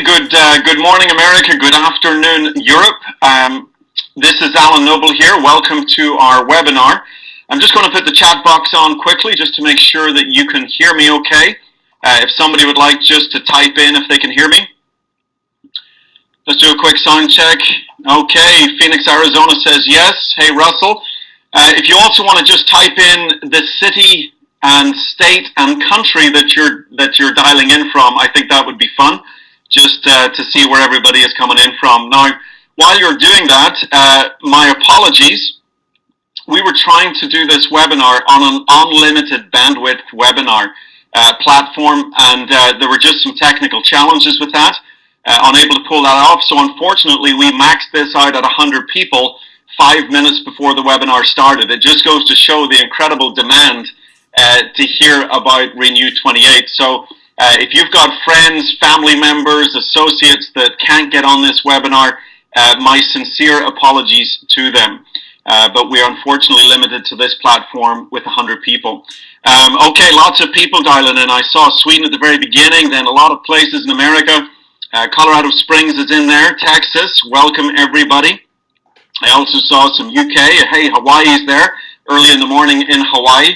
Good morning, America. Good afternoon, Europe. This is Alan Noble here. Welcome to our webinar. I'm just going to put the chat box on quickly just to make sure that you can hear me okay. If somebody would like just to type in if they can hear me. Let's do a quick sound check. Okay, Phoenix, Arizona says yes. Hey, Russell. If you also want to just type in the city and state and country that you're dialing in from, I think that would be fun, just to see where everybody is coming in from. Now, while you're doing that, my apologies. We were trying to do this webinar on an unlimited bandwidth webinar platform, and there were just some technical challenges with that, unable to pull that off. So unfortunately, we maxed this out at 100 people 5 minutes before the webinar started. It just goes to show the incredible demand to hear about Renu 28. So if you've got friends, family members, associates that can't get on this webinar, my sincere apologies to them. But we are unfortunately limited to this platform with 100 people. Okay, lots of people dialing in. I saw Sweden at the very beginning, then a lot of places in America. Colorado Springs is in there, Texas. Welcome, everybody. I also saw some UK. Hey, Hawaii's there, early in the morning in Hawaii.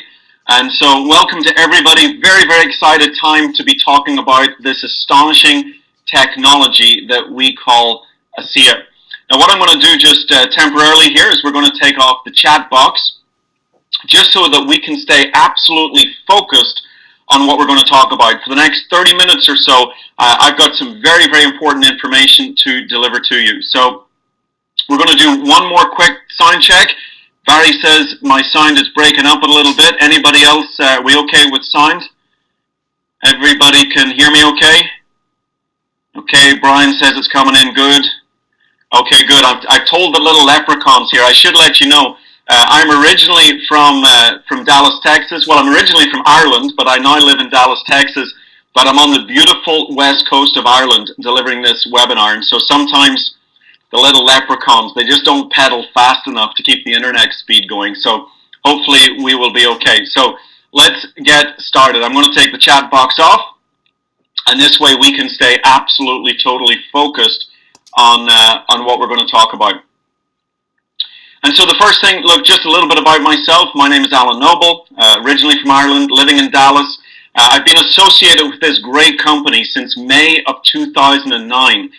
And so welcome to everybody. Very, very excited time to be talking about this astonishing technology that we call ASEA. Now, what I'm going to do just temporarily here is we're going to take off the chat box just so that we can stay absolutely focused on what we're going to talk about. For the next 30 minutes or so, I've got some very, very important information to deliver to you. So we're going to do one more quick sound check. Barry says my sound is breaking up a little bit. Anybody else, we okay with sound? Everybody can hear me okay? Okay, Brian says it's coming in good. Okay, good. I've told the little leprechauns here. I should let you know, I'm originally from Dallas, Texas. Well, I'm originally from Ireland, but I now live in Dallas, Texas. But I'm on the beautiful west coast of Ireland delivering this webinar. And so sometimes the little leprechauns, they just don't pedal fast enough to keep the internet speed going. So hopefully we will be okay. So let's get started. I'm going to take the chat box off, and this way we can stay absolutely, totally focused on what we're going to talk about. And so the first thing, look, just a little bit about myself. My name is Alan Noble, originally from Ireland, living in Dallas. I've been associated with this great company since May of 2009.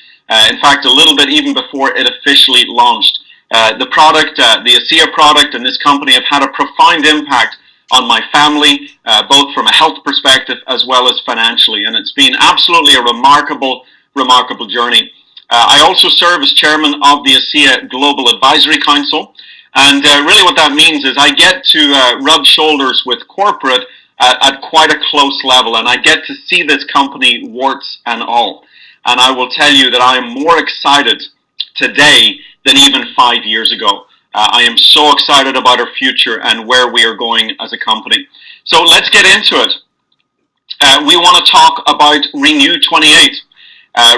In fact, a little bit even before it officially launched. The product, the ASEA product and this company have had a profound impact on my family, both from a health perspective as well as financially. And it's been absolutely a remarkable, remarkable journey. I also serve as chairman of the ASEA Global Advisory Council. And really what that means is I get to rub shoulders with corporate at quite a close level. And I get to see this company warts and all. And I will tell you that I am more excited today than even 5 years ago. I am so excited about our future and where we are going as a company. So let's get into it. We want to talk about Renu 28.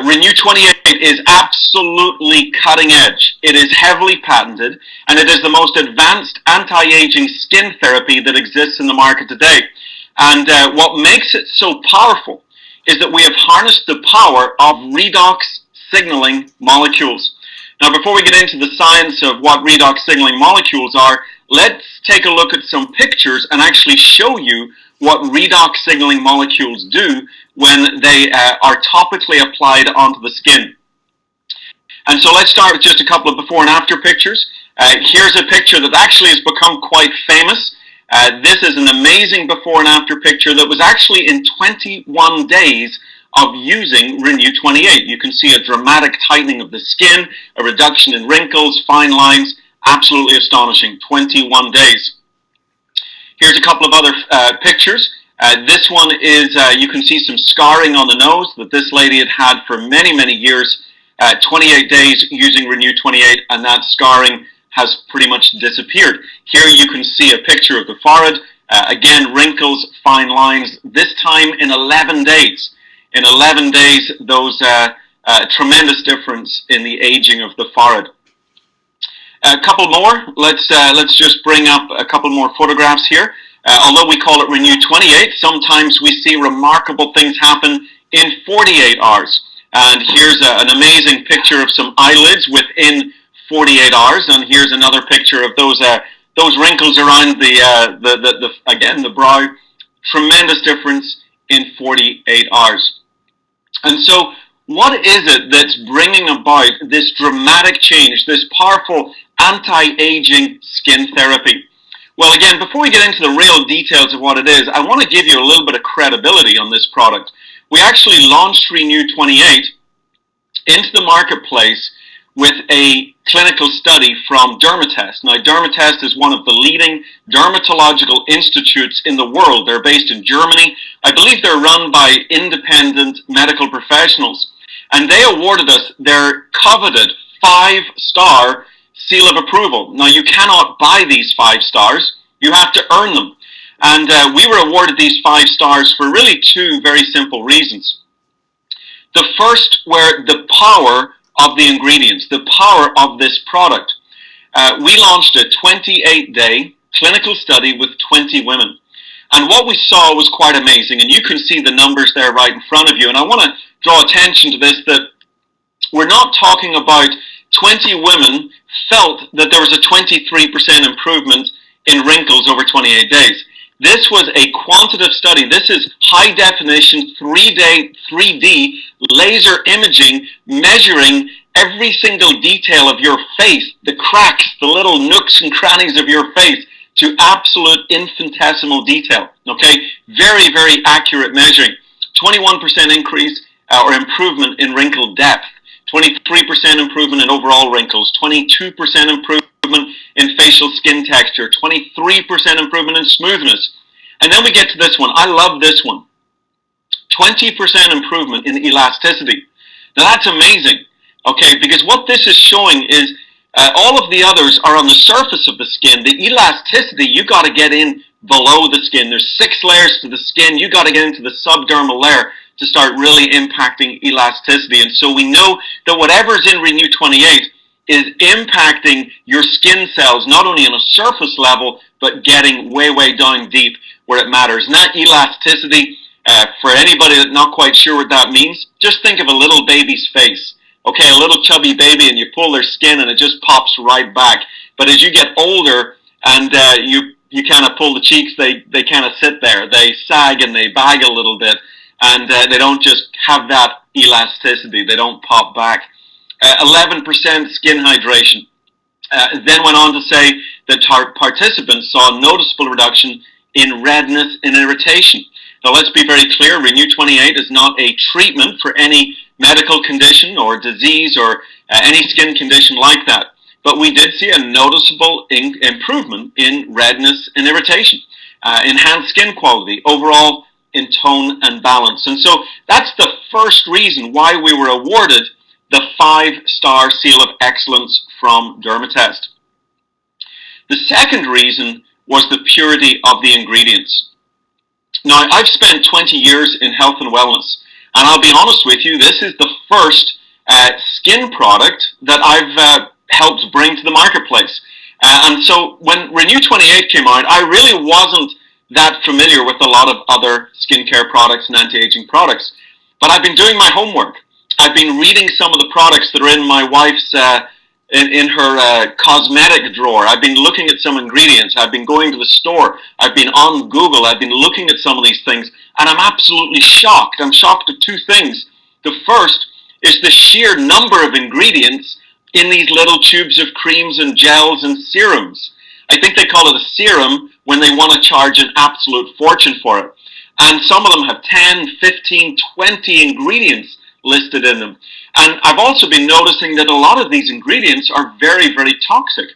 Renu 28 is absolutely cutting edge. It is heavily patented, and it is the most advanced anti-aging skin therapy that exists in the market today. And what makes it so powerful is that we have harnessed the power of redox signaling molecules. Now, before we get into the science of what redox signaling molecules are, let's take a look at some pictures and actually show you what redox signaling molecules do when they are topically applied onto the skin. And so let's start with just a couple of before and after pictures. Here's a picture that actually has become quite famous. This is an amazing before and after picture that was actually in 21 days of using Renu 28. You can see a dramatic tightening of the skin, a reduction in wrinkles, fine lines, absolutely astonishing, 21 days. Here's a couple of other pictures. This one is, you can see some scarring on the nose that this lady had had for many, many years, 28 days using Renu 28, and that scarring has pretty much disappeared. Here you can see a picture of the forehead. Again, wrinkles, fine lines, this time in 11 days. In 11 days, those tremendous difference in the aging of the forehead. A couple more. Let's just bring up a couple more photographs here. Although we call it Renu 28, sometimes we see remarkable things happen in 48 hours. And here's an amazing picture of some eyelids within 48 hours. And here's another picture of those wrinkles around the brow. Tremendous difference in 48 hours. And so what is it that's bringing about this dramatic change, this powerful anti-aging skin therapy? Well, again, before we get into the real details of what it is, I want to give you a little bit of credibility on this product. We actually launched Renu 28 into the marketplace with a clinical study from Dermatest. Now, Dermatest is one of the leading dermatological institutes in the world. They're based in Germany. I believe they're run by independent medical professionals. And they awarded us their coveted 5-star seal of approval. Now, you cannot buy these 5 stars. You have to earn them. And we were awarded these 5 stars for really 2 very simple reasons. The first were the power of the ingredients, the power of this product. We launched a 28-day clinical study with 20 women. And what we saw was quite amazing. And you can see the numbers there right in front of you. And I want to draw attention to this, that we're not talking about 20 women felt that there was a 23% improvement in wrinkles over 28 days. This was a quantitative study. This is high definition 3D laser imaging, measuring every single detail of your face, the cracks, the little nooks and crannies of your face, to absolute infinitesimal detail. Okay, very, very accurate measuring. 21% increase or improvement in wrinkle depth, 23% improvement in overall wrinkles, 22% improvement in facial skin texture, 23% improvement in smoothness. And then we get to this one. I love this one. 20% improvement in elasticity. Now that's amazing, okay, because what this is showing is all of the others are on the surface of the skin. The elasticity, you got to get in below the skin. There's 6 layers to the skin. You got to get into the subdermal layer to start really impacting elasticity. And so we know that whatever's in Renu 28 is impacting your skin cells, not only on a surface level, but getting way, way down deep where it matters. And that elasticity, for anybody that's not quite sure what that means, just think of a little baby's face. Okay, a little chubby baby, and you pull their skin and it just pops right back. But as you get older and you kind of pull the cheeks, they kind of sit there. They sag and they bag a little bit, and they don't just have that elasticity. They don't pop back. 11% skin hydration. Then went on to say that participants saw a noticeable reduction in redness and irritation. Now let's be very clear, Renu 28 is not a treatment for any medical condition or disease or any skin condition like that. But we did see a noticeable improvement in redness and irritation, enhanced skin quality, overall in tone and balance. And so that's the first reason why we were awarded the 5-star seal of excellence from Dermatest. The second reason was the purity of the ingredients. Now, I've spent 20 years in health and wellness, and I'll be honest with you, this is the first skin product that I've helped bring to the marketplace. And so when Renu 28 came out, I really wasn't that familiar with a lot of other skincare products and anti-aging products. But I've been doing my homework. I've been reading some of the products that are in my wife's in her cosmetic drawer. I've been looking at some ingredients. I've been going to the store. I've been on Google. I've been looking at some of these things, and I'm absolutely shocked. I'm shocked at 2 things. The first is the sheer number of ingredients in these little tubes of creams and gels and serums. I think they call it a serum when they want to charge an absolute fortune for it. And some of them have 10, 15, 20 ingredients listed in them. And I've also been noticing that a lot of these ingredients are very, very toxic.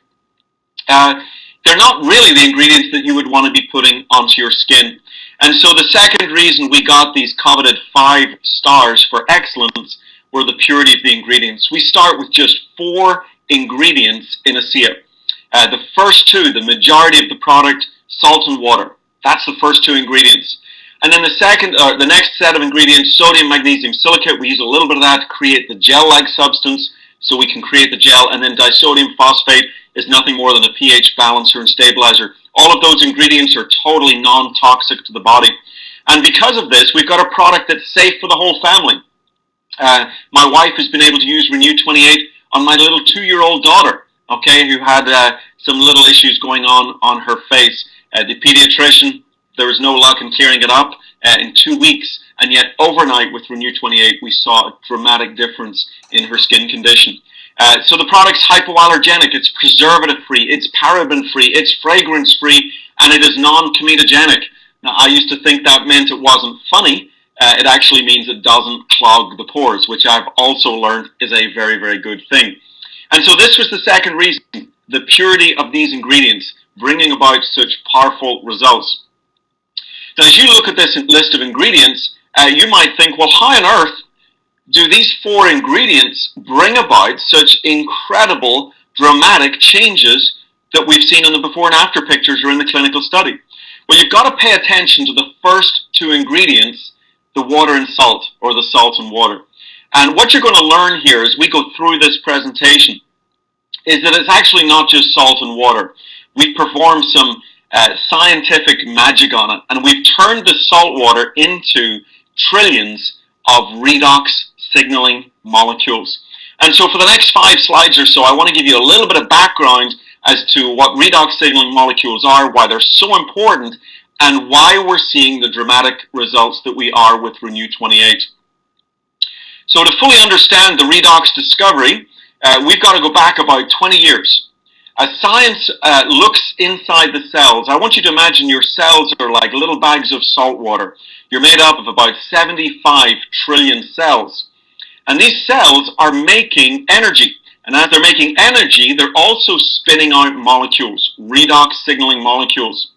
They're not really the ingredients that you would want to be putting onto your skin. And so the second reason we got these coveted 5 stars for excellence were the purity of the ingredients. We start with just 4 ingredients in a seal. The first 2, the majority of the product, salt and water. That's the first 2 ingredients. And then the next set of ingredients, sodium, magnesium, silicate. We use a little bit of that to create the gel-like substance so we can create the gel. And then disodium phosphate is nothing more than a pH balancer and stabilizer. All of those ingredients are totally non-toxic to the body. And because of this, we've got a product that's safe for the whole family. My wife has been able to use Renew 28 on my little 2-year-old daughter, okay, who had some little issues going on her face. The pediatrician, there was no luck in clearing it up in 2 weeks, and yet overnight with Renew 28, we saw a dramatic difference in her skin condition. So the product's hypoallergenic, it's preservative-free, it's paraben-free, it's fragrance-free, and it is non-comedogenic. Now, I used to think that meant it wasn't funny. It actually means it doesn't clog the pores, which I've also learned is a very, very good thing. And so this was the second reason, the purity of these ingredients, bringing about such powerful results. Now, as you look at this list of ingredients, you might think, well, how on earth do these 4 ingredients bring about such incredible, dramatic changes that we've seen in the before and after pictures or in the clinical study? Well, you've got to pay attention to the first 2 ingredients, the water and salt, or the salt and water. And what you're going to learn here as we go through this presentation is that it's actually not just salt and water. We've performed some scientific magic on it, and we've turned the salt water into trillions of redox signaling molecules. And so for the next 5 slides or so, I want to give you a little bit of background as to what redox signaling molecules are, why they're so important, and why we're seeing the dramatic results that we are with Renew 28. So to fully understand the redox discovery, we've got to go back about 20 years. As science looks inside the cells, I want you to imagine your cells are like little bags of salt water. You're made up of about 75 trillion cells. And these cells are making energy. And as they're making energy, they're also spinning out molecules, redox signaling molecules.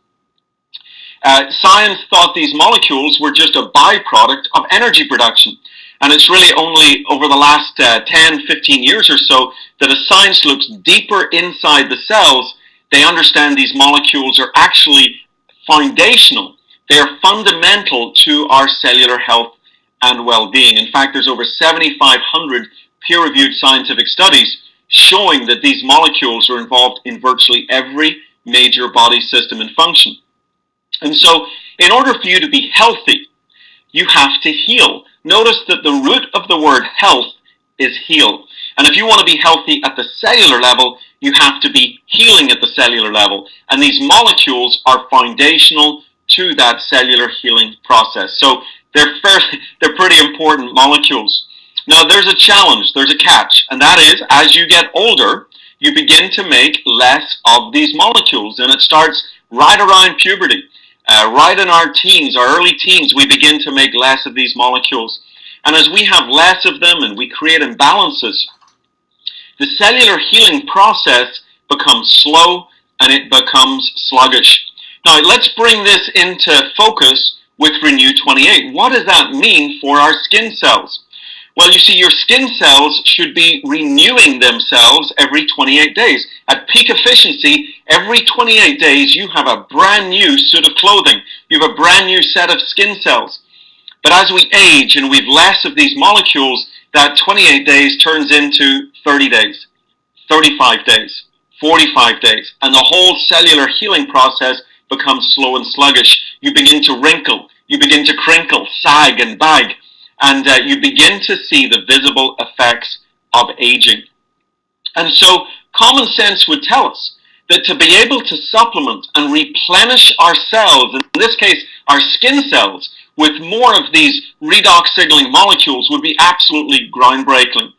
Science thought these molecules were just a byproduct of energy production. And it's really only over the last 10, 15 years or so that as science looks deeper inside the cells, they understand these molecules are actually foundational. They are fundamental to our cellular health and well-being. In fact, there's over 7,500 peer-reviewed scientific studies showing that these molecules are involved in virtually every major body system and function. And so, in order for you to be healthy, you have to heal. Notice that the root of the word health is heal. And if you want to be healthy at the cellular level, you have to be healing at the cellular level. And these molecules are foundational to that cellular healing process. So they're pretty important molecules. Now there's a challenge, there's a catch, and that is as you get older, you begin to make less of these molecules, and it starts right around puberty. Right in our teens, our early teens, we begin to make less of these molecules. And as we have less of them and we create imbalances, the cellular healing process becomes slow and it becomes sluggish. Now, let's bring this into focus with Renew 28. What does that mean for our skin cells? Well, you see, your skin cells should be renewing themselves every 28 days. At peak efficiency, every 28 days, you have a brand new suit of clothing. You have a brand new set of skin cells. But as we age and we've less of these molecules, that 28 days turns into 30 days, 35 days, 45 days, and the whole cellular healing process becomes slow and sluggish. You begin to wrinkle, you begin to crinkle, sag and bag, and you begin to see the visible effects of aging. And so common sense would tell us that to be able to supplement and replenish our cells, in this case our skin cells, with more of these redox signaling molecules would be absolutely groundbreaking.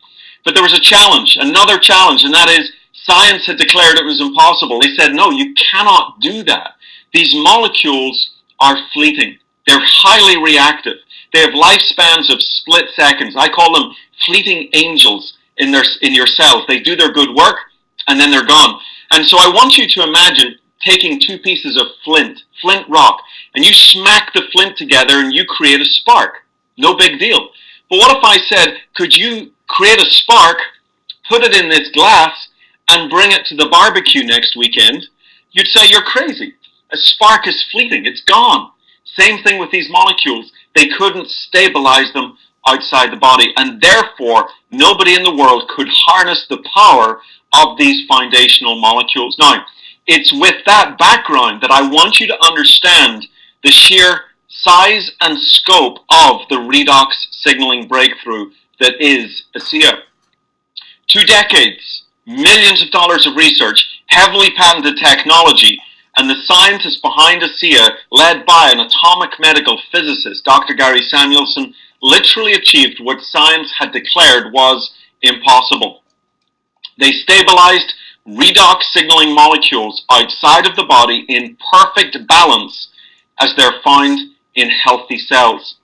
But there was a challenge, another challenge, and that is science had declared it was impossible. They said, no, you cannot do that. These molecules are fleeting. They're highly reactive. They have lifespans of split seconds. I call them fleeting angels in your cells. They do their good work and then they're gone. And so I want you to imagine taking 2 pieces of flint rock, and you smack the flint together and you create a spark. No big deal. But what if I said, could you create a spark, put it in this glass, and bring it to the barbecue next weekend? You'd say you're crazy. A spark is fleeting. It's gone. Same thing with these molecules. They couldn't stabilize them outside the body, and therefore nobody in the world could harness the power of these foundational molecules. Now, it's with that background that I want you to understand the sheer size and scope of the redox signaling breakthrough that is ASEA. 2 decades, millions of dollars of research, heavily patented technology, and the scientists behind ASEA, led by an atomic medical physicist, Dr. Gary Samuelson, literally achieved what science had declared was impossible. They stabilized redox signaling molecules outside of the body in perfect balance as they're found in healthy cells.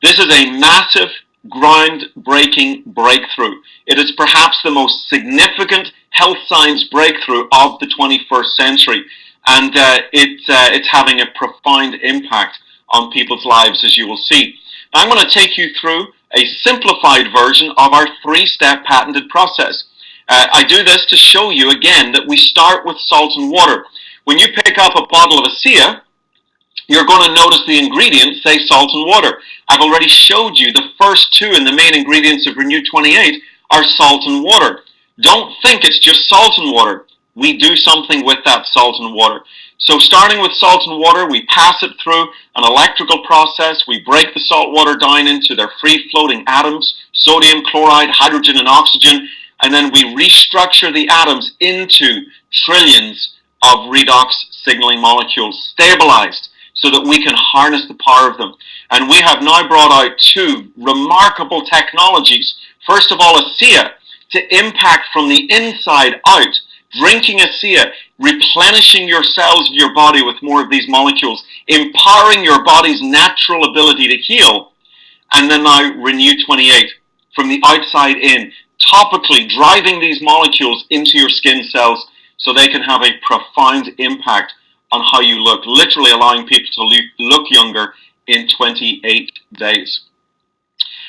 This is a massive, groundbreaking breakthrough. It is perhaps the most significant health science breakthrough of the 21st century, and it's having a profound impact on people's lives, as you will see. Now, I'm going to take you through a simplified version of our 3-step patented process. I do this to show you again that we start with salt and water. When you pick up a bottle of ASEA, you're going to notice the ingredients say salt and water. I've already showed you the first 2 in the main ingredients of Renu 28 are salt and water. Don't think it's just salt and water. We do something with that salt and water. So starting with salt and water, we pass it through an electrical process. We break the salt water down into their free-floating atoms, sodium, chloride, hydrogen, and oxygen, and then we restructure the atoms into trillions of redox signaling molecules, stabilized, so that we can harness the power of them. And we have now brought out 2 remarkable technologies. First of all, ASEA, to impact from the inside out. Drinking ASEA, replenishing your cells of your body with more of these molecules, empowering your body's natural ability to heal. And then now Renu 28, from the outside in, topically driving these molecules into your skin cells so they can have a profound impact on how you look, literally allowing people to look younger in 28 days.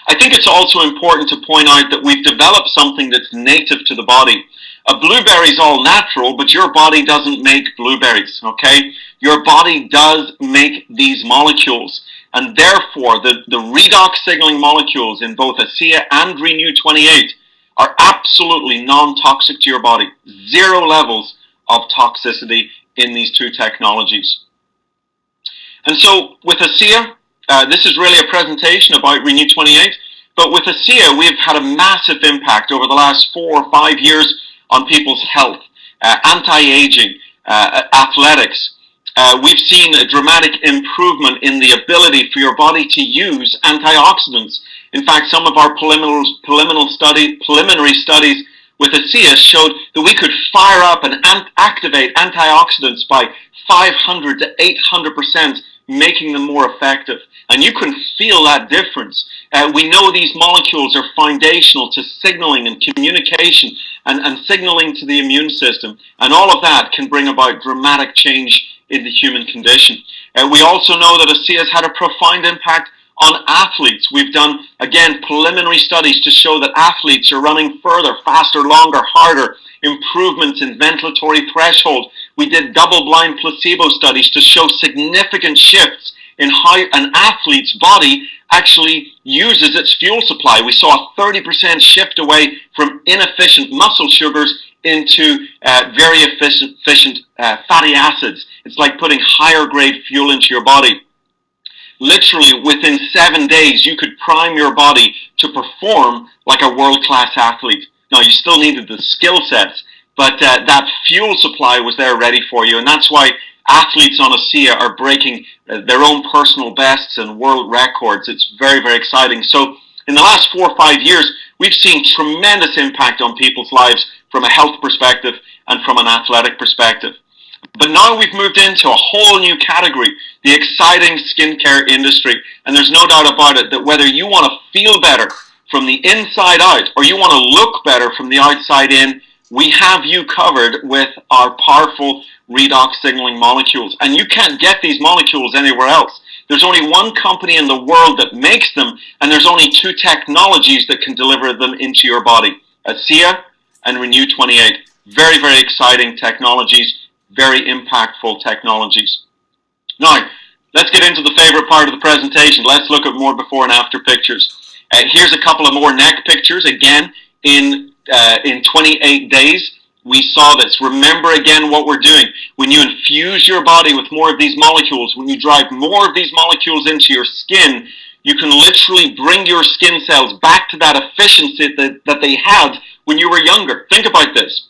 I think it's also important to point out that we've developed something that's native to the body. A blueberry is all natural, but your body doesn't make blueberries, okay? Your body does make these molecules, and therefore the redox signaling molecules in both ASEA and Renu 28 are absolutely non-toxic to your body. 0 levels of toxicity in these 2 technologies. And so with ASEA, this is really a presentation about Renu 28, but with ASEA we've had a massive impact over the last 4 or 5 years on people's health, anti-aging, athletics. We've seen a dramatic improvement in the ability for your body to use antioxidants. In fact, some of our preliminary studies with ASEA showed that we could fire up and activate antioxidants by 500 to 800%, making them more effective. And you can feel that difference. We know these molecules are foundational to signaling and communication and signaling to the immune system. And all of that can bring about dramatic change in the human condition. We also know that ASEA has had a profound impact on athletes. We've done, again, preliminary studies to show that athletes are running further, faster, longer, harder, improvements in ventilatory threshold. We did double-blind placebo studies to show significant shifts in how an athlete's body actually uses its fuel supply. We saw a 30% shift away from inefficient muscle sugars into very efficient fatty acids. It's like putting higher grade fuel into your body. Literally within 7 days, you could prime your body to perform like a world-class athlete. Now, you still needed the skill sets, but that fuel supply was there ready for you, and that's why athletes on ASEA are breaking their own personal bests and world records. It's very, very exciting. So in the last 4 or 5 years, we've seen tremendous impact on people's lives from a health perspective and from an athletic perspective. But now we've moved into a whole new category, the exciting skincare industry. And there's no doubt about it that whether you want to feel better from the inside out or you want to look better from the outside in, we have you covered with our powerful redox signaling molecules. And you can't get these molecules anywhere else. There's only one company in the world that makes them, and there's only 2 technologies that can deliver them into your body, ASEA and Renu 28. Very, very exciting technologies, very impactful technologies. Now, let's get into the favorite part of the presentation. Let's look at more before and after pictures. Here's a couple of more neck pictures. Again, in 28 days, we saw this. Remember again what we're doing. When you infuse your body with more of these molecules, when you drive more of these molecules into your skin, You can literally bring your skin cells back to that efficiency that they had when you were younger. Think about this.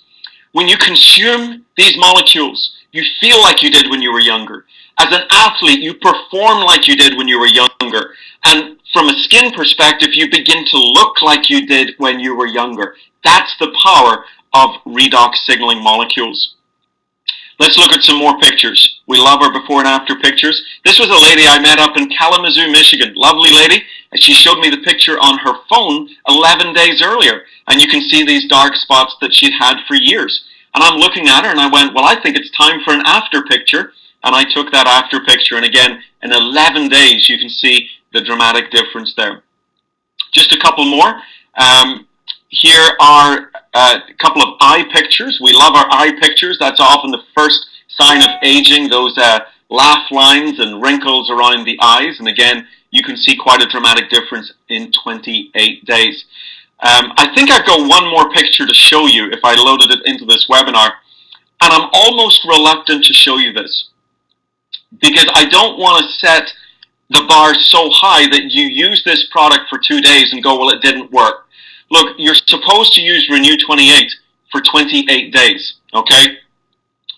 When you consume these molecules, you feel like you did when you were younger. As an athlete, you perform like you did when you were younger. And from a skin perspective, you begin to look like you did when you were younger. That's the power of redox signaling molecules. Let's look at some more pictures. We love our before and after pictures. This was a lady I met up in Kalamazoo, Michigan. Lovely lady. And she showed me the picture on her phone 11 days earlier. And you can see these dark spots that she'd had for years. And I'm looking at her and I went, well, I think it's time for an after picture. And I took that after picture. And again, in 11 days, you can see the dramatic difference there. Just a couple more. Here are a couple of eye pictures. We love our eye pictures. That's often the first sign of aging, those laugh lines and wrinkles around the eyes. And again, you can see quite a dramatic difference in 28 days. I think I've got one more picture to show you if I loaded it into this webinar. And I'm almost reluctant to show you this because I don't want to set the bar so high that you use this product for 2 days and go, well, it didn't work. Look, you're supposed to use Renew 28 for 28 days, okay?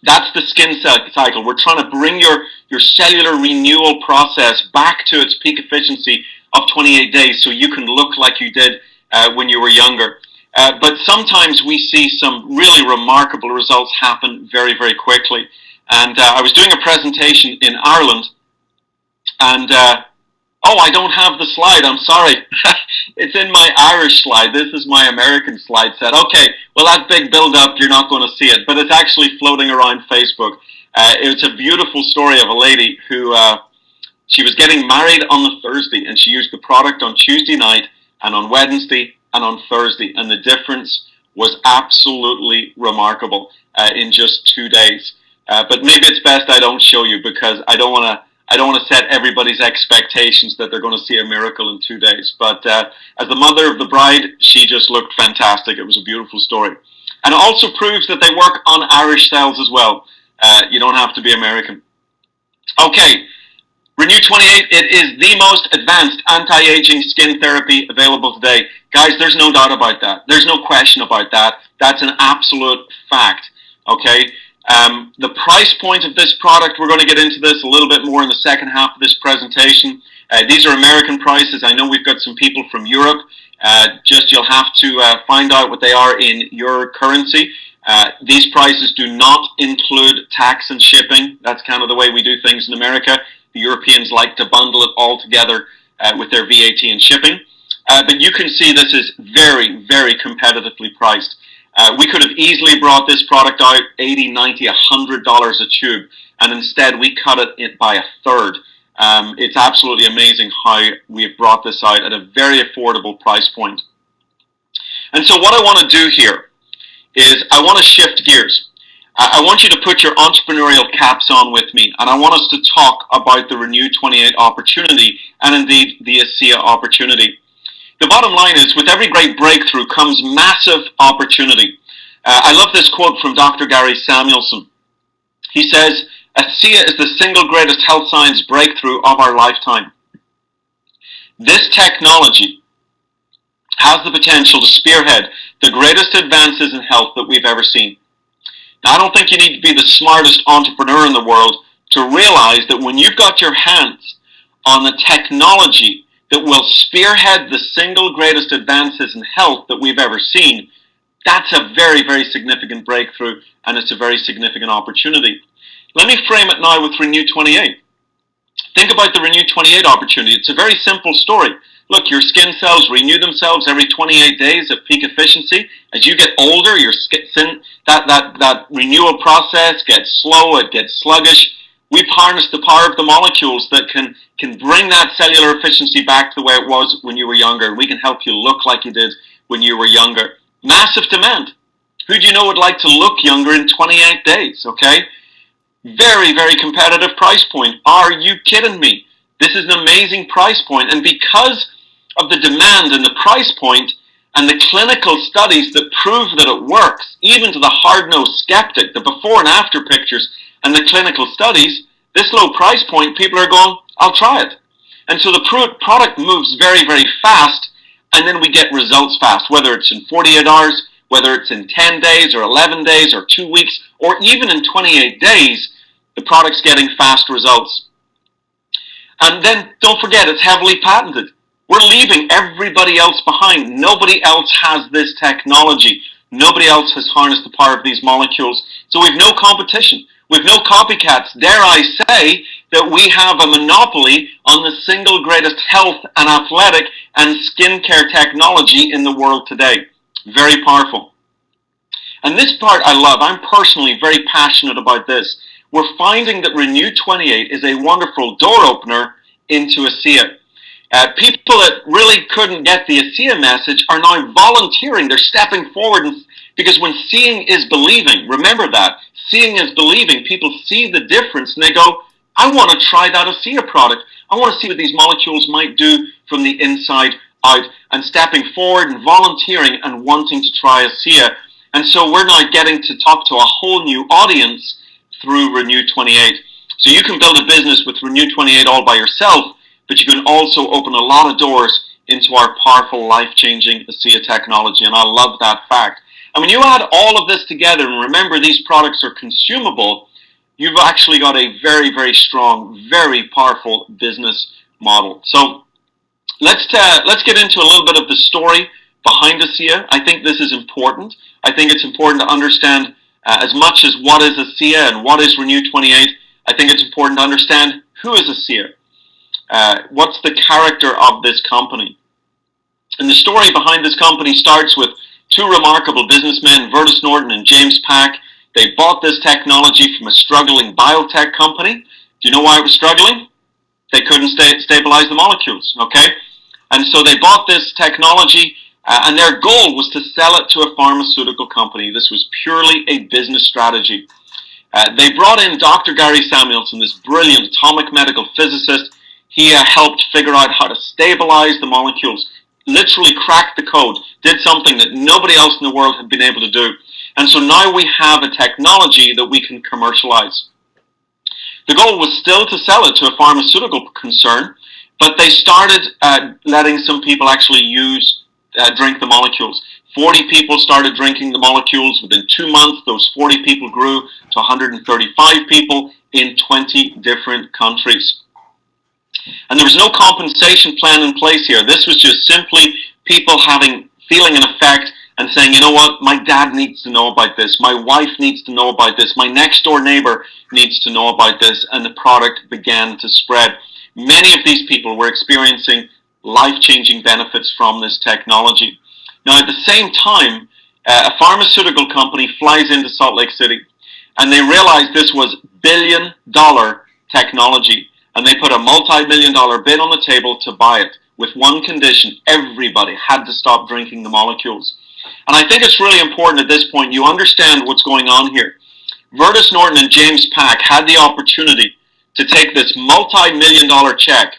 That's the skin cycle. We're trying to bring your cellular renewal process back to its peak efficiency of 28 days so you can look like you did when you were younger. But sometimes we see some really remarkable results happen very, very quickly. And I was doing a presentation in Ireland, and oh, I don't have the slide. I'm sorry. It's in my Irish slide. This is my American slide set. Okay, well, that big build-up, you're not going to see it, but it's actually floating around Facebook. It's a beautiful story of a lady who, she was getting married on the Thursday, and she used the product on Tuesday night, and on Wednesday, and on Thursday, and the difference was absolutely remarkable in just 2 days. But maybe it's best I don't show you because I don't want to set everybody's expectations that they're going to see a miracle in 2 days. But as the mother of the bride, she just looked fantastic. It was a beautiful story. And it also proves that they work on Irish cells as well. You don't have to be American. Okay, Renew 28, it is the most advanced anti-aging skin therapy available today. Guys, there's no doubt about that. There's no question about that. That's an absolute fact, okay? The price point of this product, we're going to get into this a little bit more in the second half of this presentation. These are American prices. I know we've got some people from Europe. Just you'll have to find out what they are in your currency. These prices do not include tax and shipping. That's kind of the way we do things in America. The Europeans like to bundle it all together with their VAT and shipping. But you can see this is very, very competitively priced. We could have easily brought this product out $80, $90, $100 a tube, and instead we cut it by a third. It's absolutely amazing how we have brought this out at a very affordable price point. And so what I want to do here is I want to shift gears. I want you to put your entrepreneurial caps on with me, and I want us to talk about the Renew 28 opportunity and indeed the ASEA opportunity. The bottom line is, with every great breakthrough comes massive opportunity. I love this quote from Dr. Gary Samuelson. He says, ASEA is the single greatest health science breakthrough of our lifetime. This technology has the potential to spearhead the greatest advances in health that we've ever seen. Now, I don't think you need to be the smartest entrepreneur in the world to realize that when you've got your hands on the technology that will spearhead the single greatest advances in health that we've ever seen, that's a very, very significant breakthrough, and it's a very significant opportunity. Let me frame it now with Renew 28. Think about the Renew 28 opportunity. It's a very simple story. Look, your skin cells renew themselves every 28 days at peak efficiency. As you get older, your skin, that renewal process gets slow, it gets sluggish. We've harnessed the power of the molecules that can bring that cellular efficiency back to the way it was when you were younger. We can help you look like you did when you were younger. Massive demand. Who do you know would like to look younger in 28 days, okay? Very, very competitive price point. Are you kidding me? This is an amazing price point, and because of the demand and the price point and the clinical studies that prove that it works, even to the hard-nosed skeptic, the before and after pictures and the clinical studies, this low price point, people are going, I'll try it. And so the product moves very, very fast, and then we get results fast, whether it's in 48 hours, whether it's in 10 days or 11 days or 2 weeks, or even in 28 days, the product's getting fast results. And then don't forget, it's heavily patented. We're leaving everybody else behind. Nobody else has this technology. Nobody else has harnessed the power of these molecules. So we've no competition. We've no copycats. Dare I say that we have a monopoly on the single greatest health and athletic and skincare technology in the world today. Very powerful. And this part I love. I'm personally very passionate about this. We're finding that Renew 28 is a wonderful door opener into ASEA. People that really couldn't get the ASEA message are now volunteering. They're stepping forward, because when seeing is believing, remember that. Seeing is believing. People see the difference and they go, I want to try that ASEA product. I want to see what these molecules might do from the inside out. And stepping forward and volunteering and wanting to try ASEA. And so we're now getting to talk to a whole new audience through Renew 28. So you can build a business with Renew 28 all by yourself, but you can also open a lot of doors into our powerful, life-changing ASEA technology. And I love that fact. And when you add all of this together, and remember these products are consumable, you've actually got a very, very strong, very powerful business model. So let's get into a little bit of the story behind ASEA. I think this is important. I think it's important to understand as much as what is ASEA and what is Renew 28. I think it's important to understand who is ASEA. What's the character of this company? And the story behind this company starts with two remarkable businessmen, Vertus Norton and James Pack. They bought this technology from a struggling biotech company. Do you know why it was struggling? They couldn't stabilize the molecules, okay? And so they bought this technology, and their goal was to sell it to a pharmaceutical company. This was purely a business strategy. They brought in Dr. Gary Samuelson, this brilliant atomic medical physicist. He helped figure out how to stabilize the molecules, literally cracked the code, did something that nobody else in the world had been able to do. And so now we have a technology that we can commercialize. The goal was still to sell it to a pharmaceutical concern, but they started letting some people actually drink the molecules. 40 people started drinking the molecules. Within 2 months, those 40 people grew to 135 people in 20 different countries. And there was no compensation plan in place here. This was just simply people feeling an effect and saying, you know what, my dad needs to know about this, my wife needs to know about this, my next door neighbor needs to know about this, and the product began to spread. Many of these people were experiencing life-changing benefits from this technology. Now, at the same time, a pharmaceutical company flies into Salt Lake City, and they realized this was billion-dollar technology, and they put a multi-million-dollar bid on the table to buy it, with one condition: everybody had to stop drinking the molecules. And I think it's really important at this point you understand what's going on here. Vertus Norton and James Pack had the opportunity to take this multi-million-dollar check,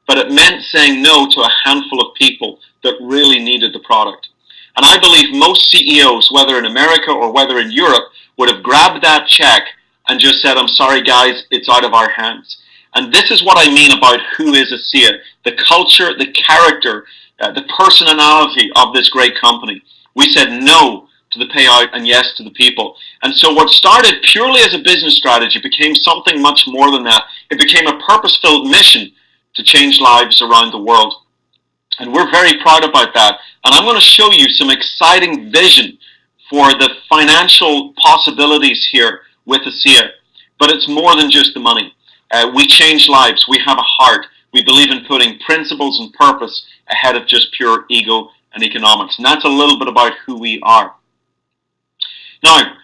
but it meant saying no to a handful of people that really needed the product. And I believe most CEOs, whether in America or whether in Europe, would have grabbed that check and just said, I'm sorry guys, it's out of our hands. And this is what I mean about who is ASEA, the culture, the character, the personality of this great company. We said no to the payout and yes to the people. And so what started purely as a business strategy became something much more than that. It became a purpose-filled mission to change lives around the world. And we're very proud about that. And I'm going to show you some exciting vision for the financial possibilities here with ASEA. But it's more than just the money. We change lives. We have a heart. We believe in putting principles and purpose ahead of just pure ego and economics. And that's a little bit about who we are. Now,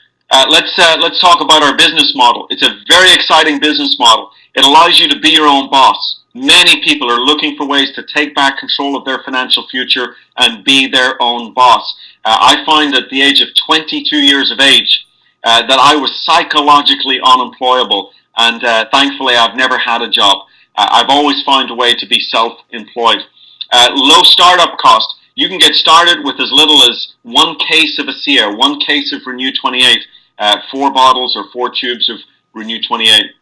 let's talk about our business model. It's a very exciting business model. It allows you to be your own boss. Many people are looking for ways to take back control of their financial future and be their own boss. I find at the age of 22 years of age that I was psychologically unemployable, and thankfully I've never had a job. I've always found a way to be self-employed. Low startup cost. You can get started with as little as 1 case of ASEA, 1 case of Renew 28, 4 bottles or 4 tubes of Renew 28.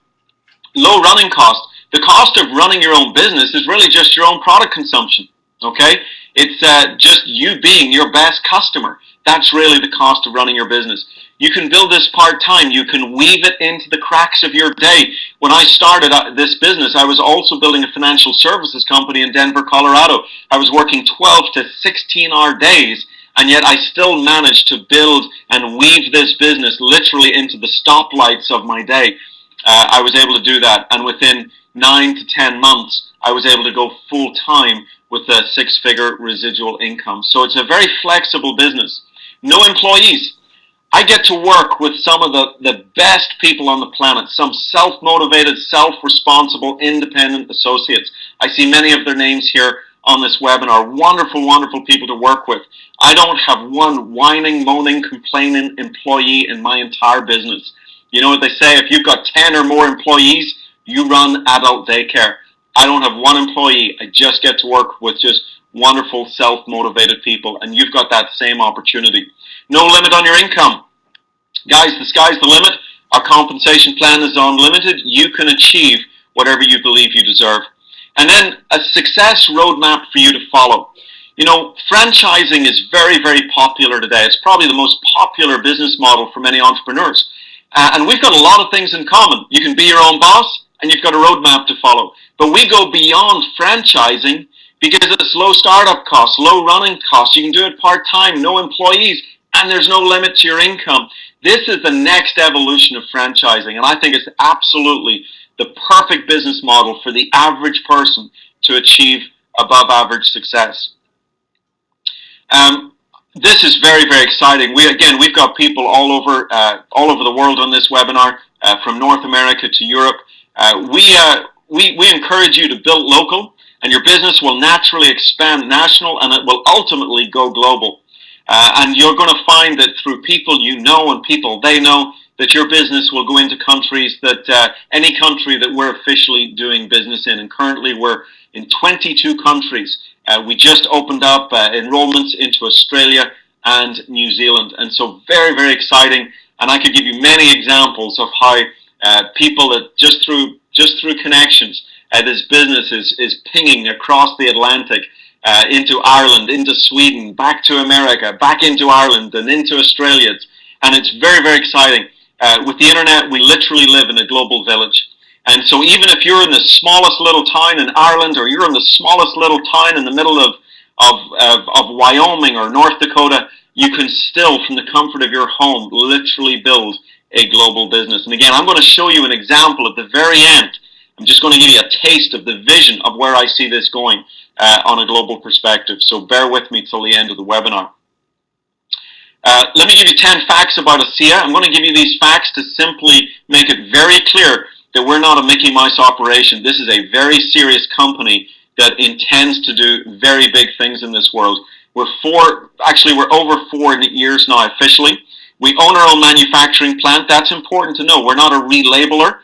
Low running cost. The cost of running your own business is really just your own product consumption. Okay? It's just you being your best customer. That's really the cost of running your business. You can build this part-time. You can weave it into the cracks of your day. When I started this business, I was also building a financial services company in Denver, Colorado. I was working 12 to 16-hour days, and yet I still managed to build and weave this business literally into the stoplights of my day. I was able to do that, and within 9 to 10 months, I was able to go full-time with a six-figure residual income. So it's a very flexible business. No employees. I get to work with some of the best people on the planet, some self-motivated, self-responsible, independent associates. I see many of their names here on this webinar. Wonderful, wonderful people to work with. I don't have one whining, moaning, complaining employee in my entire business. You know what they say, if you've got 10 or more employees, you run adult daycare. I don't have one employee. I just get to work with just wonderful, self-motivated people, and you've got that same opportunity. No limit on your income. Guys, the sky's the limit. Our compensation plan is unlimited. You can achieve whatever you believe you deserve. And then a success roadmap for you to follow. You know, franchising is very, very popular today. It's probably the most popular business model for many entrepreneurs. And we've got a lot of things in common. You can be your own boss, and you've got a roadmap to follow. But we go beyond franchising because it's low startup costs, low running costs. You can do it part-time, no employees, and there's no limit to your income. This is the next evolution of franchising, and I think it's absolutely the perfect business model for the average person to achieve above average success. This is very, very exciting. We've got people all over the world on this webinar, from North America to Europe. We encourage you to build local, and your business will naturally expand national, and it will ultimately go global. And you're going to find that through people you know and people they know, that your business will go into countries that any country that we're officially doing business in. And currently we're in 22 countries. We just opened up enrollments into Australia and New Zealand. And so very, very exciting. And I could give you many examples of how people that just through connections, this business is pinging across the Atlantic into Ireland, into Sweden, back to America, back into Ireland, and into Australia. And it's very, very exciting. With the internet, we literally live in a global village. And so even if you're in the smallest little town in Ireland, or you're in the smallest little town in the middle of Wyoming or North Dakota, you can still, from the comfort of your home, literally build a global business. And again, I'm going to show you an example at the very end. I'm just going to give you a taste of the vision of where I see this going on a global perspective. So bear with me till the end of the webinar. Let me give you 10 facts about ASEA. I'm going to give you these facts to simply make it very clear that we're not a Mickey Mouse operation. This is a very serious company that intends to do very big things in this world. We're over 4 years now officially. We own our own manufacturing plant. That's important to know. We're not a relabeler.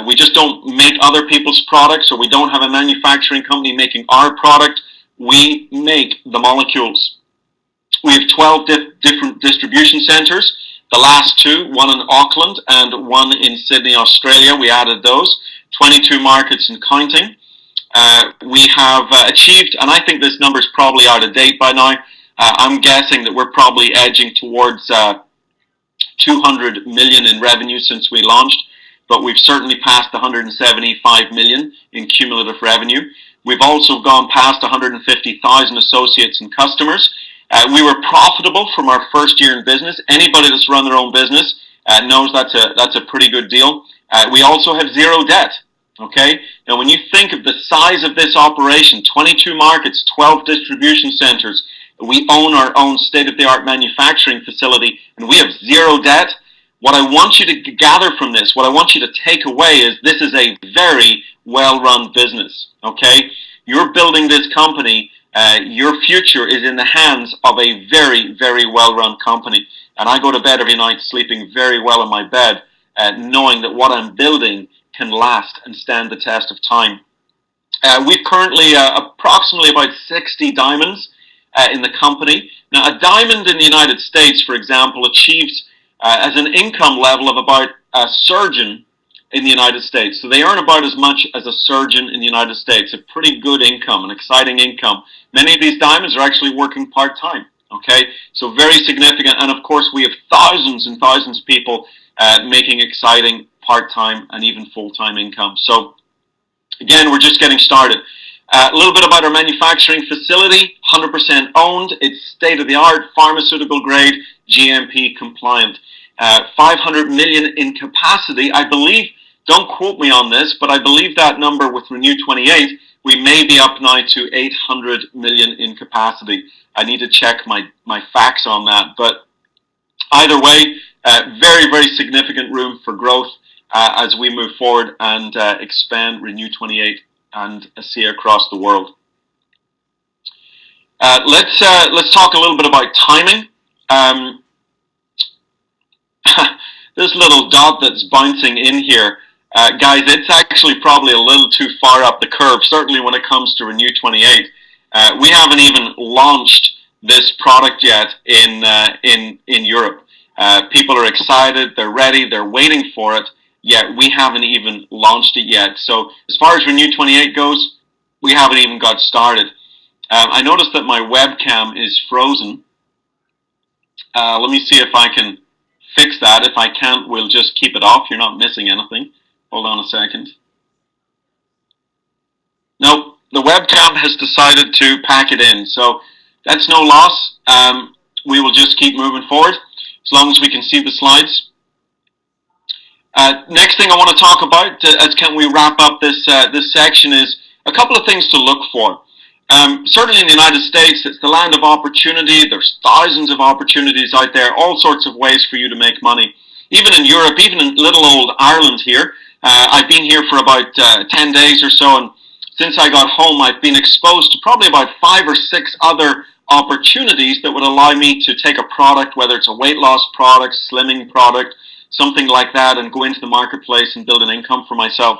We just don't make other people's products, or we don't have a manufacturing company making our product. We make the molecules. We have 12 different distribution centers. The last 2, one in Auckland and one in Sydney, Australia. We added those. 22 markets and counting. We have achieved, and I think this number is probably out of date by now. I'm guessing that we're probably edging towards 200 million in revenue since we launched, but we've certainly passed 175 million in cumulative revenue. We've also gone past 150,000 associates and customers. We were profitable from our first year in business. Anybody that's run their own business knows that's a pretty good deal. We also have 0 debt. Okay? Now, when you think of the size of this operation, 22 markets, 12 distribution centers, we own our own state-of-the-art manufacturing facility, and we have 0 debt. What I want you to gather from this, what I want you to take away is this is a very well-run business. Okay? You're building this company. Your future is in the hands of a very, very well-run company. And I go to bed every night sleeping very well in my bed, knowing that what I'm building can last and stand the test of time. We've currently approximately about 60 diamonds in the company. Now, a diamond in the United States, for example, achieves as an income level of about a surgeon in the United States. So they earn about as much as a surgeon in the United States. A pretty good income, an exciting income. Many of these diamonds are actually working part-time. Okay, so very significant. And of course, we have thousands and thousands of people making exciting part-time and even full-time income. So again, we're just getting started. A little bit about our manufacturing facility, 100% owned. It's state-of-the-art, pharmaceutical grade, GMP compliant. 500 million in capacity. I believe, don't quote me on this, but I believe that number with Renew 28, we may be up now to 800 million in capacity. I need to check my facts on that. But either way, very, very significant room for growth as we move forward and expand Renew 28 and ASEA across the world. Let's talk a little bit about timing. This little dot that's bouncing in here, guys, it's actually probably a little too far up the curve, certainly when it comes to Renew 28. We haven't even launched this product yet in Europe. People are excited, they're ready, they're waiting for it, yet we haven't even launched it yet. So as far as Renew 28 goes, we haven't even got started. I noticed that my webcam is frozen. Let me see if I can fix that. If I can't, we'll just keep it off. You're not missing anything. Hold on a second. Nope, the webcam has decided to pack it in. So that's no loss. We will just keep moving forward as long as we can see the slides. Next thing I want to talk about, as can we wrap up this section, is a couple of things to look for. Certainly in the United States, it's the land of opportunity. There's thousands of opportunities out there, all sorts of ways for you to make money. Even in Europe, even in little old Ireland here, I've been here for about 10 days or so, and since I got home, I've been exposed to probably about 5 or 6 other opportunities that would allow me to take a product, whether it's a weight loss product, slimming product, something like that, and go into the marketplace and build an income for myself.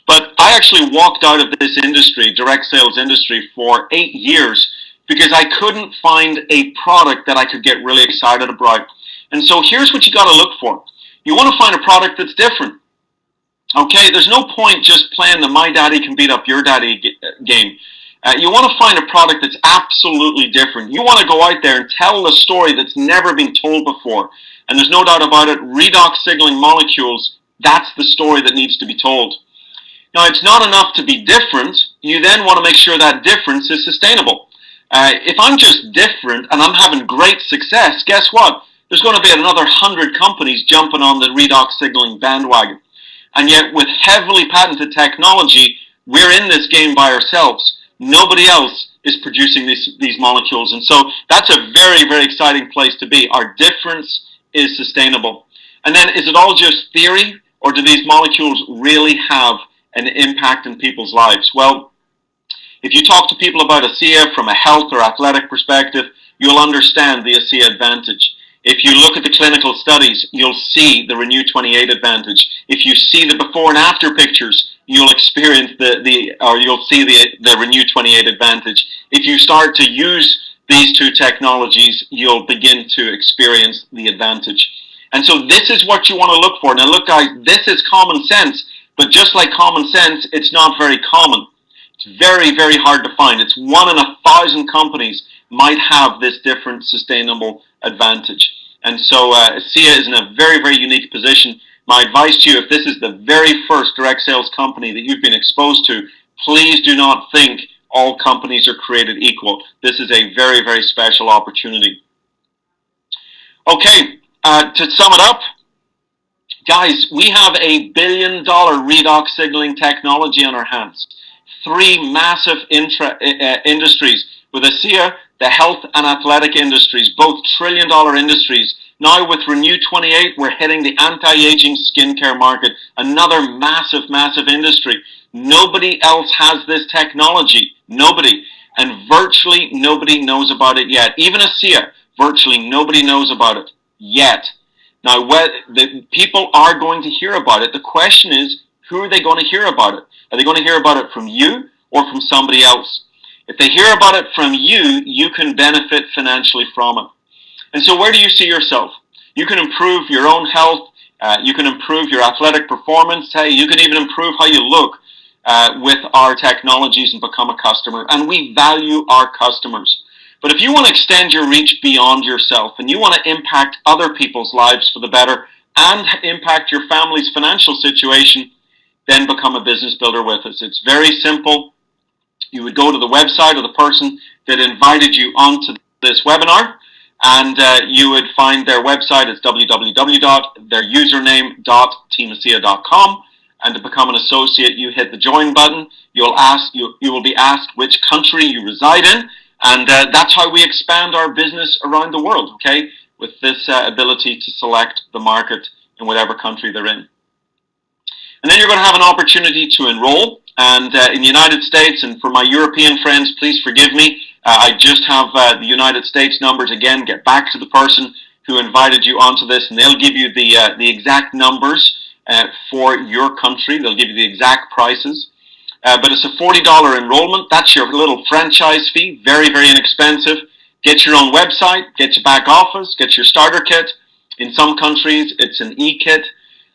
But I actually walked out of this industry, direct sales industry, for 8 years because I couldn't find a product that I could get really excited about. And so here's what you got to look for. You want to find a product that's different. Okay, there's no point just playing the my daddy can beat up your daddy game. You want to find a product that's absolutely different. You want to go out there and tell a story that's never been told before. And there's no doubt about it, redox signaling molecules, that's the story that needs to be told. Now, it's not enough to be different. You then want to make sure that difference is sustainable. If I'm just different and I'm having great success, guess what? There's going to be another 100 companies jumping on the redox signaling bandwagon. And yet, with heavily patented technology, we're in this game by ourselves. Nobody else is producing these molecules. And so that's a very, very exciting place to be. Our difference is sustainable. And then, is it all just theory, or do these molecules really have an impact in people's lives? Well, if you talk to people about ASEA from a health or athletic perspective, you'll understand the ASEA advantage. If you look at the clinical studies, you'll see the Renew 28 advantage. If you see the before and after pictures, you'll experience you'll see the Renew 28 advantage. If you start to use these two technologies, you'll begin to experience the advantage. And so this is what you want to look for. Now look, guys, this is common sense, but just like common sense, it's not very common. It's very, very hard to find. It's 1 in 1,000 companies might have this different sustainable advantage. And so ASEA is in a very, very unique position. My advice to you, if this is the very first direct sales company that you've been exposed to, please do not think all companies are created equal. This is a very, very special opportunity. Okay, to sum it up, guys, we have a $1 billion redox signaling technology on our hands. 3 massive industries with ASEA, the health and athletic industries, both trillion-dollar industries. Now with Renew 28, we're hitting the anti-aging skincare market, another massive, massive industry. Nobody else has this technology, nobody. And virtually nobody knows about it yet. Even ASEA, virtually nobody knows about it yet. Now, the people are going to hear about it. The question is, who are they going to hear about it? Are they going to hear about it from you or from somebody else? If they hear about it from you, you can benefit financially from it. And so where do you see yourself? You can improve your own health, You can improve your athletic performance. Hey, you can even improve how you look with our technologies and become a customer. And we value our customers. But if you want to extend your reach beyond yourself and you want to impact other people's lives for the better and impact your family's financial situation, then become a business builder with us. It's very simple. You would go to the website of the person that invited you onto this webinar, and you would find their website. It's www.theirusername.teamasia.com. And to become an associate, you hit the join button. You will be asked which country you reside in, and that's how we expand our business around the world. Okay, with this ability to select the market in whatever country they're in. And then you're going to have an opportunity to enroll. And in the United States, and for my European friends, please forgive me. I just have the United States numbers again. Get back to the person who invited you onto this, and they'll give you the exact numbers for your country. They'll give you the exact prices. But it's a $40 enrollment. That's your little franchise fee. Very, very inexpensive. Get your own website. Get your back office. Get your starter kit. In some countries, it's an e-kit.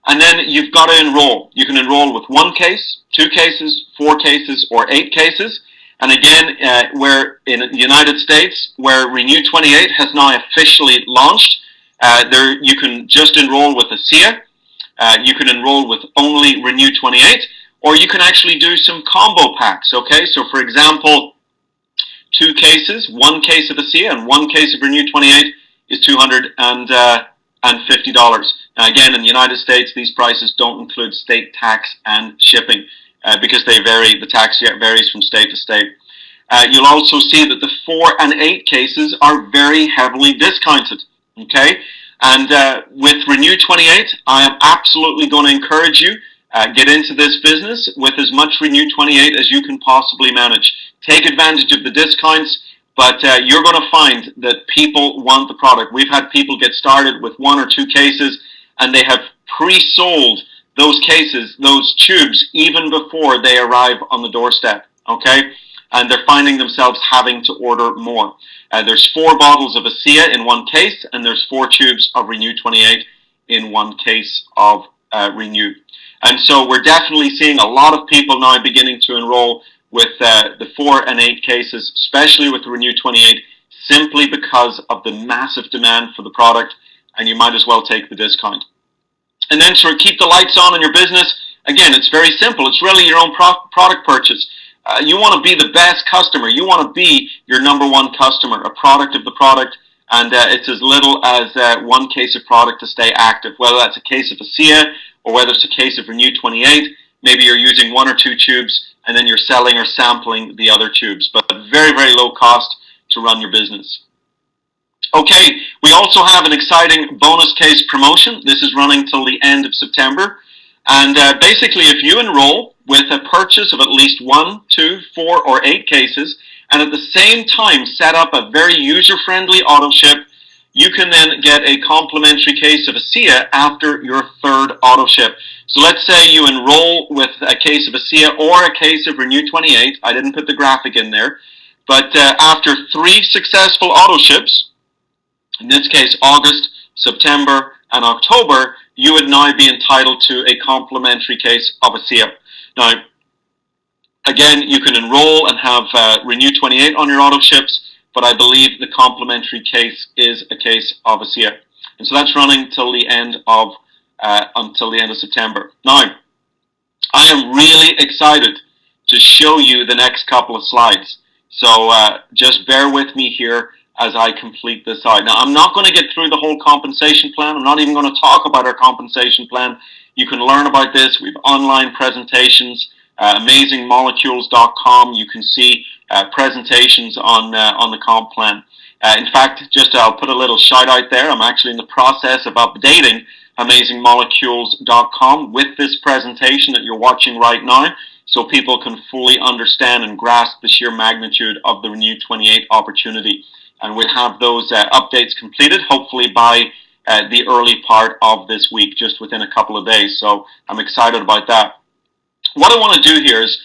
And then you've got to enroll. You can enroll with 1 case, 2 cases, 4 cases, or 8 cases. And again, where in the United States, where Renew 28 has now officially launched, you can just enroll with ASEA. You can enroll with only Renew 28, or you can actually do some combo packs. Okay, so for example, 2 cases, 1 case of ASEA and 1 case of Renew 28 is $250. Now again, in the United States, these prices don't include state tax and shipping because they vary. The tax varies from state to state. You'll also see that the 4 and 8 cases are very heavily discounted. Okay, and with Renew 28, I am absolutely going to encourage you get into this business with as much Renew 28 as you can possibly manage. Take advantage of the discounts. But you're going to find that people want the product. We've had people get started with 1 or 2 cases, and they have pre-sold those cases, those tubes, even before they arrive on the doorstep, okay? And they're finding themselves having to order more. There's 4 bottles of ASEA in 1 case, and there's 4 tubes of Renew 28 in 1 case of Renew. And so we're definitely seeing a lot of people now beginning to enroll with the 4 and 8 cases, especially with the Renew 28, simply because of the massive demand for the product, and you might as well take the discount. And then to keep the lights on in your business, again, it's very simple. It's really your own product purchase. You want to be the best customer. You want to be your #1 customer, a product of the product, and it's as little as 1 case of product to stay active, whether that's a case of ASEA or whether it's a case of Renew 28. Maybe you're using 1 or 2 tubes, and then you're selling or sampling the other tubes, but very, very low cost to run your business. Okay, we also have an exciting bonus case promotion. This is running till the end of September. And basically, if you enroll with a purchase of at least 1, 2, 4, or 8 cases, and at the same time set up a very user-friendly auto ship, you can then get a complimentary case of ASEA after your 3rd auto ship. So let's say you enroll with a case of ASEA or a case of Renew 28. I didn't put the graphic in there. But after 3 successful auto ships, in this case August, September, and October, you would now be entitled to a complimentary case of ASEA. Now, again, you can enroll and have Renew 28 on your auto ships, but I believe the complimentary case is a case of ASEA. And so that's running till the end of until the end of September. Now, I am really excited to show you the next couple of slides. So just bear with me here as I complete this out. Now, I'm not going to get through the whole compensation plan. I'm not even going to talk about our compensation plan. You can learn about this. We have online presentations, amazingmolecules.com. You can see presentations on the comp plan. In fact, I'll put a little shout out there. I'm actually in the process of updating amazingmolecules.com with this presentation that you're watching right now, so people can fully understand and grasp the sheer magnitude of the Renew 28 opportunity. And we'll have those updates completed, hopefully by the early part of this week, just within a couple of days. So I'm excited about that. What I want to do here is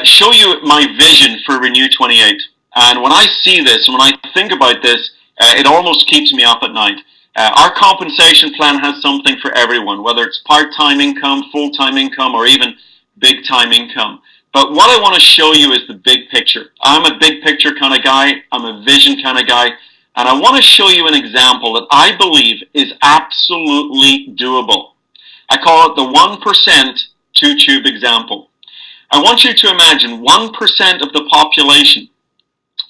show you my vision for Renew 28. And when I see this, and when I think about this, it almost keeps me up at night. Our compensation plan has something for everyone, whether it's part-time income, full-time income, or even big-time income. But what I want to show you is the big picture. I'm a big picture kind of guy. I'm a vision kind of guy. And I want to show you an example that I believe is absolutely doable. I call it the 1% two-tube example. I want you to imagine 1% of the population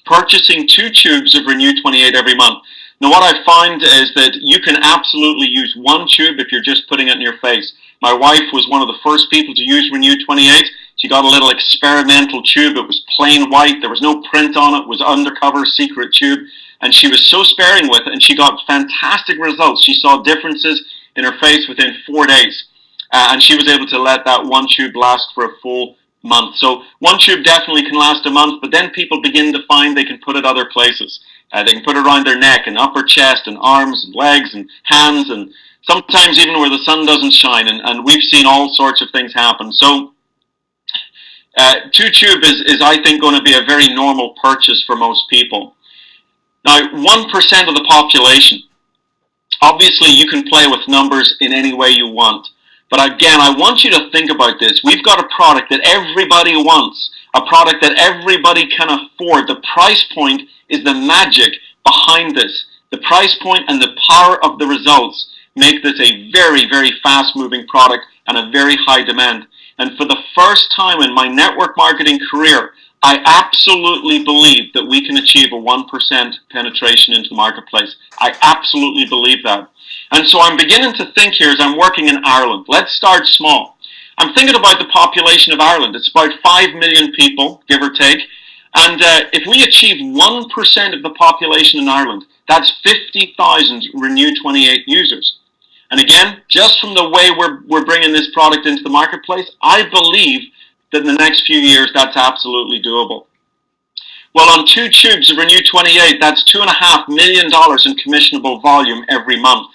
purchasing 2 tubes of Renew 28 every month. Now what I find is that you can absolutely use 1 tube if you're just putting it in your face. My wife was one of the first people to use Renew 28. She got a little experimental tube. It was plain white. There was no print on it. It was undercover secret tube. And she was so sparing with it, and she got fantastic results. She saw differences in her face within 4 days. And she was able to let that 1 tube last for a full month. So 1 tube definitely can last a month, but then people begin to find they can put it other places. They can put it around their neck and upper chest and arms and legs and hands, and sometimes even where the sun doesn't shine. And we've seen all sorts of things happen. So 2 tube is, I think, going to be a very normal purchase for most people. Now, 1% of the population, obviously you can play with numbers in any way you want. But again, I want you to think about this. We've got a product that everybody wants, a product that everybody can afford. The price point is the magic behind this. The price point and the power of the results make this a very, very fast-moving product and a very high demand. And for the first time in my network marketing career, I absolutely believe that we can achieve a 1% penetration into the marketplace. I absolutely believe that. And so I'm beginning to think here as I'm working in Ireland. Let's start small. I'm thinking about the population of Ireland. It's about 5 million people, give or take. And if we achieve 1% of the population in Ireland, that's 50,000 Renew 28 users. And again, just from the way we're bringing this product into the marketplace, I believe that in the next few years, that's absolutely doable. Well, on 2 tubes of Renew 28, that's $2.5 million in commissionable volume every month.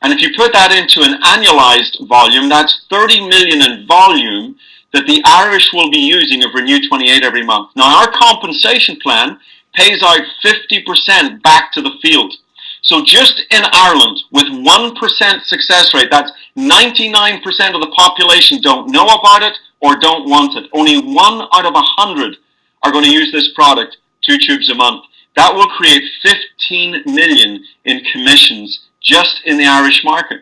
And if you put that into an annualized volume, that's 30 million in volume that the Irish will be using of Renew 28 every month. Now, our compensation plan pays out 50% back to the field. So just in Ireland, with 1% success rate, that's 99% of the population don't know about it or don't want it. Only 1 out of 100 are going to use this product 2 tubes a month. That will create 15 million in commissions just in the Irish market.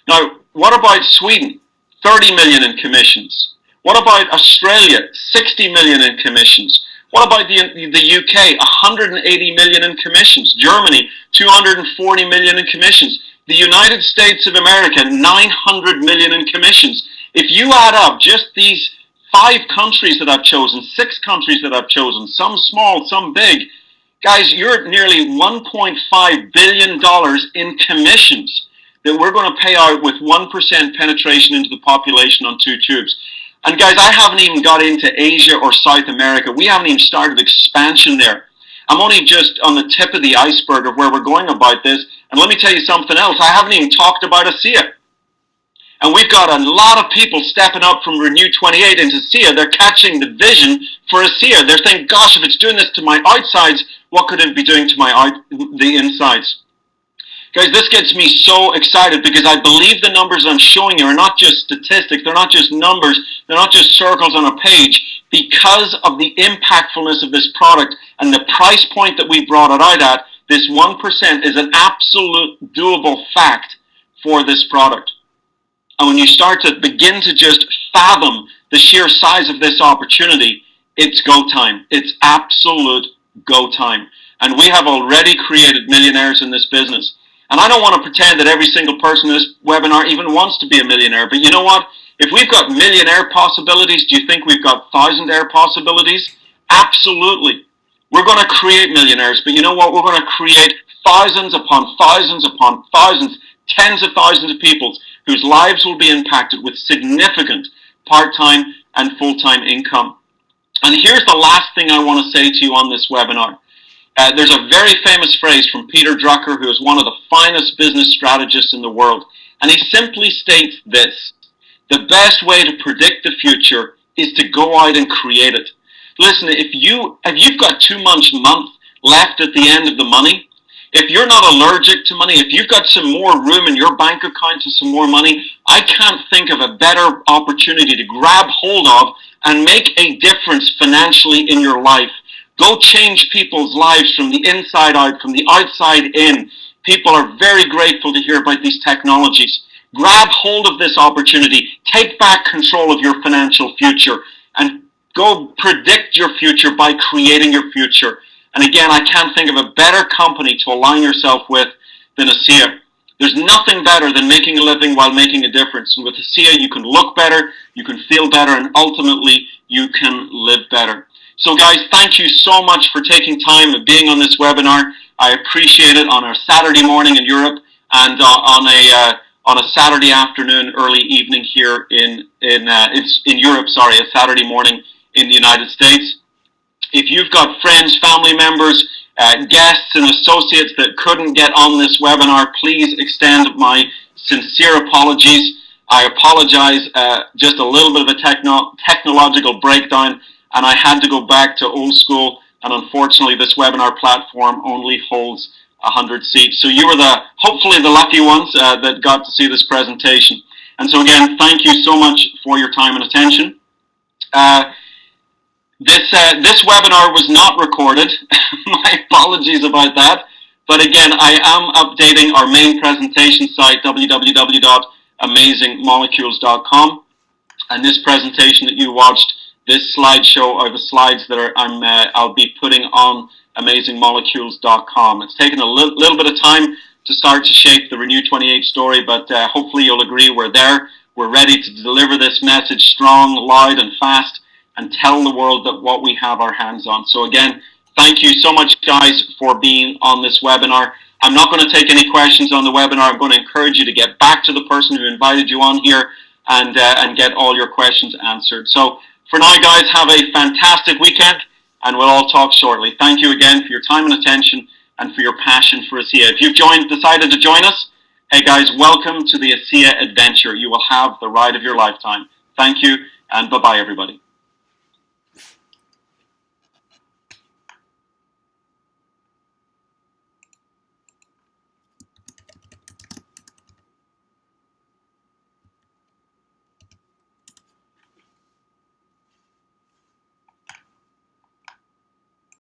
Now, what about Sweden? 30 million in commissions. What about Australia? 60 million in commissions. What about the UK? 180 million in commissions. Germany, 240 million in commissions. The United States of America, 900 million in commissions. If you add up just these 5 countries that I've chosen, 6 countries that I've chosen, some small, some big, guys, you're at nearly $1.5 billion in commissions that we're going to pay out with 1% penetration into the population on 2 tubes. And guys, I haven't even got into Asia or South America. We haven't even started expansion there. I'm only just on the tip of the iceberg of where we're going about this. And let me tell you something else. I haven't even talked about ASEA. And we've got a lot of people stepping up from Renew 28 into ASEA. They're catching the vision for ASEA. They're thinking, gosh, if it's doing this to my outsides, what could it be doing to the insides? Guys, this gets me so excited because I believe the numbers I'm showing you are not just statistics, they're not just numbers, they're not just circles on a page. Because of the impactfulness of this product and the price point that we brought it out at, this 1% is an absolute doable fact for this product. And when you start to begin to just fathom the sheer size of this opportunity, it's go time. It's absolute go time. And we have already created millionaires in this business. And I don't want to pretend that every single person in this webinar even wants to be a millionaire. But you know what? If we've got millionaire possibilities, do you think we've got thousandaire possibilities? Absolutely. We're going to create millionaires. But you know what? We're going to create thousands upon thousands upon thousands, tens of thousands of people whose lives will be impacted with significant part-time and full-time income. And here's the last thing I want to say to you on this webinar. There's a very famous phrase from Peter Drucker, who is one of the finest business strategists in the world. And he simply states this: the best way to predict the future is to go out and create it. Listen, if you've got 2 months left at the end of the money, If you're not allergic to money, if you've got some more room in your bank account to some more money, I can't think of a better opportunity to grab hold of and make a difference financially in your life. Go change people's lives from the inside out, from the outside in. People are very grateful to hear about these technologies. Grab hold of this opportunity. Take back control of your financial future and go predict your future by creating your future. And again, I can't think of a better company to align yourself with than ASEA. There's nothing better than making a living while making a difference. And with ASEA, you can look better, you can feel better, and ultimately, you can live better. So guys, thank you so much for taking time and being on this webinar. I appreciate it on our Saturday morning in Europe and on a Saturday afternoon, early evening here in Europe. Sorry, a Saturday morning in the United States. If you've got friends, family members, guests, and associates that couldn't get on this webinar, please extend my sincere apologies. I apologize. Just a little bit of a technological breakdown, and I had to go back to old school. And unfortunately, this webinar platform only holds 100 seats. So you were hopefully the lucky ones that got to see this presentation. And so again, thank you so much for your time and attention. This webinar was not recorded. My apologies about that. But again, I am updating our main presentation site, www.amazingmolecules.com. And this presentation that you watched, this slideshow, are the slides that I'll be putting on amazingmolecules.com. It's taken a little bit of time to start to shape the Renew 28 story, but hopefully you'll agree we're there. We're ready to deliver this message strong, loud, and fast, and tell the world that what we have our hands on. So again, thank you so much, guys, for being on this webinar. I'm not going to take any questions on the webinar. I'm going to encourage you to get back to the person who invited you on here and get all your questions answered. So for now, guys, have a fantastic weekend, and we'll all talk shortly. Thank you again for your time and attention and for your passion for ASEA. If you've decided to join us, hey guys, welcome to the ASEA adventure. You will have the ride of your lifetime. Thank you, and bye-bye, everybody.